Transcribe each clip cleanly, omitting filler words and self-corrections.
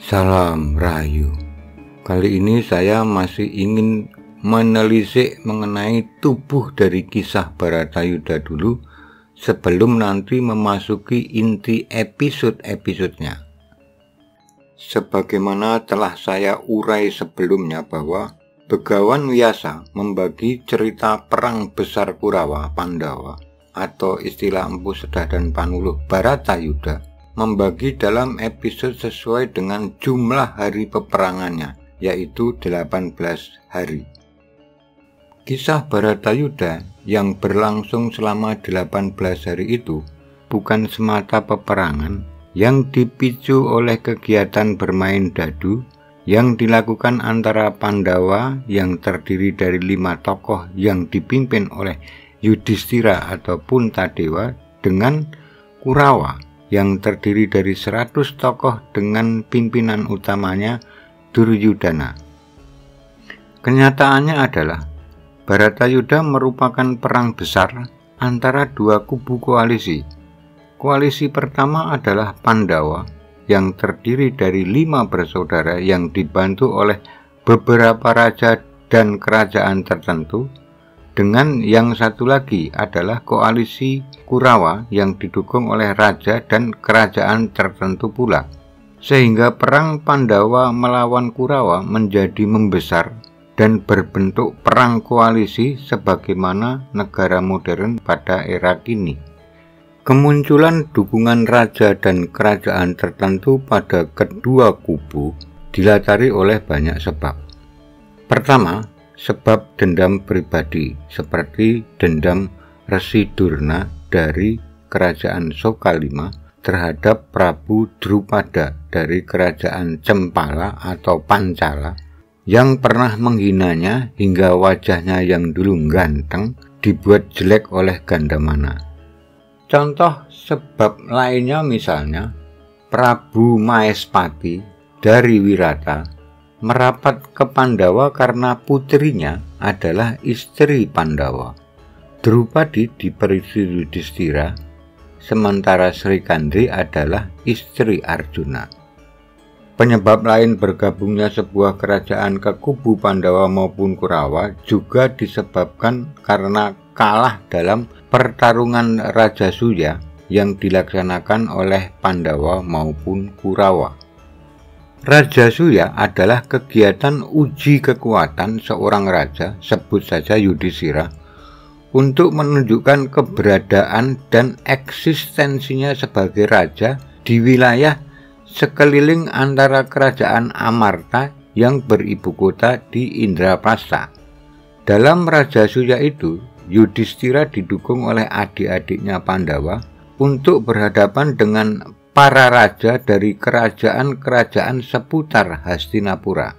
Salam Rahayu. Kali ini saya masih ingin menelisik mengenai tubuh dari kisah Bharatayuddha dulu sebelum nanti memasuki inti episode-episodenya. Sebagaimana telah saya urai sebelumnya bahwa Begawan Wyasa membagi cerita perang besar Kurawa Pandawa atau istilah Empu Sedah dan Panuluh Bharatayuddha membagi dalam episode sesuai dengan jumlah hari peperangannya, yaitu 18 hari. Kisah Bharatayuddha yang berlangsung selama 18 hari itu bukan semata peperangan yang dipicu oleh kegiatan bermain dadu yang dilakukan antara Pandawa yang terdiri dari 5 tokoh yang dipimpin oleh Yudhistira atau Puntadewa dengan Kurawa yang terdiri dari 100 tokoh dengan pimpinan utamanya Duryudana. Kenyataannya adalah Bharatayuddha merupakan perang besar antara dua kubu koalisi. Koalisi pertama adalah Pandawa yang terdiri dari 5 bersaudara yang dibantu oleh beberapa raja dan kerajaan tertentu, dengan yang satu lagi adalah koalisi Kurawa yang didukung oleh raja dan kerajaan tertentu pula. Sehingga perang Pandawa melawan Kurawa menjadi membesar dan berbentuk perang koalisi sebagaimana negara modern pada era kini. Kemunculan dukungan raja dan kerajaan tertentu pada kedua kubu dilatari oleh banyak sebab. Pertama, sebab dendam pribadi seperti dendam Resi Durna dari kerajaan Sokalima terhadap Prabu Drupada dari kerajaan Cempala atau Pancala yang pernah menghinanya hingga wajahnya yang dulu ganteng dibuat jelek oleh Gandamana. Contoh sebab lainnya misalnya Prabu Maespati dari Wirata merapat ke Pandawa karena putrinya adalah istri Pandawa. Drupadi diperisi Yudhistira, sementara Sri Kandi adalah istri Arjuna. Penyebab lain bergabungnya sebuah kerajaan ke kubu Pandawa maupun Kurawa juga disebabkan karena kalah dalam pertarungan Rajasuya yang dilaksanakan oleh Pandawa maupun Kurawa. Rajasuya adalah kegiatan uji kekuatan seorang raja, sebut saja Yudhistira, untuk menunjukkan keberadaan dan eksistensinya sebagai raja di wilayah sekeliling antara kerajaan Amarta yang beribu kota di Indraprastha. Dalam Rajasuya itu, Yudhistira didukung oleh adik-adiknya Pandawa untuk berhadapan dengan para raja dari kerajaan-kerajaan seputar Hastinapura.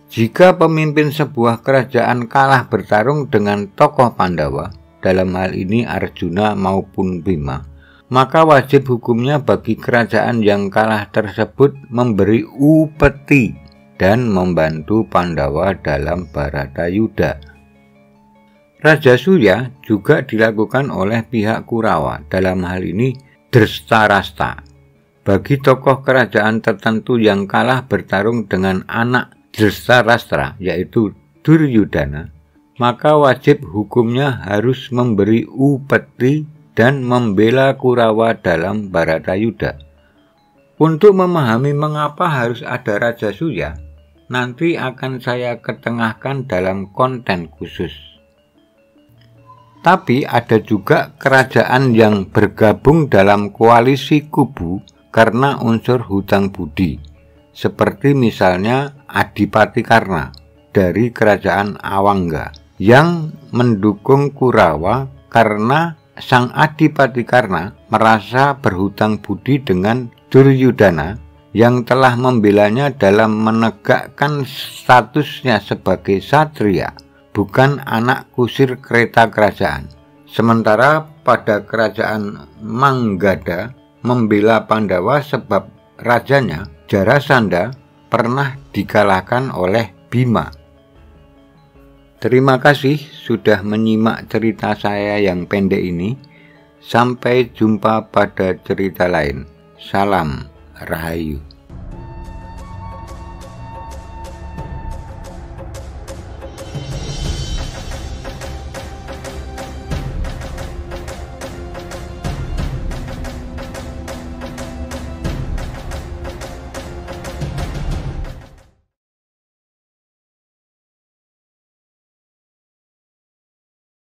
Jika pemimpin sebuah kerajaan kalah bertarung dengan tokoh Pandawa, dalam hal ini Arjuna maupun Bima, maka wajib hukumnya bagi kerajaan yang kalah tersebut memberi upeti dan membantu Pandawa dalam Bharatayuddha. Rajasuya juga dilakukan oleh pihak Kurawa, dalam hal ini Drestarsata. Bagi tokoh kerajaan tertentu yang kalah bertarung dengan anak Drestarsata, yaitu Duryudana, maka wajib hukumnya harus memberi upeti dan membela Kurawa dalam Bharatayuddha. Untuk memahami mengapa harus ada Rajasuya, nanti akan saya ketengahkan dalam konten khusus. Tapi ada juga kerajaan yang bergabung dalam koalisi kubu karena unsur hutang budi, seperti misalnya Adipati Karna dari kerajaan Awangga yang mendukung Kurawa karena sang Adipati Karna merasa berhutang budi dengan Duryudana yang telah membelanya dalam menegakkan statusnya sebagai satria, bukan anak kusir kereta kerajaan. Sementara pada kerajaan Manggada membela Pandawa sebab rajanya Jarasandha pernah dikalahkan oleh Bima. Terima kasih sudah menyimak cerita saya yang pendek ini. Sampai jumpa pada cerita lain. Salam Rahayu.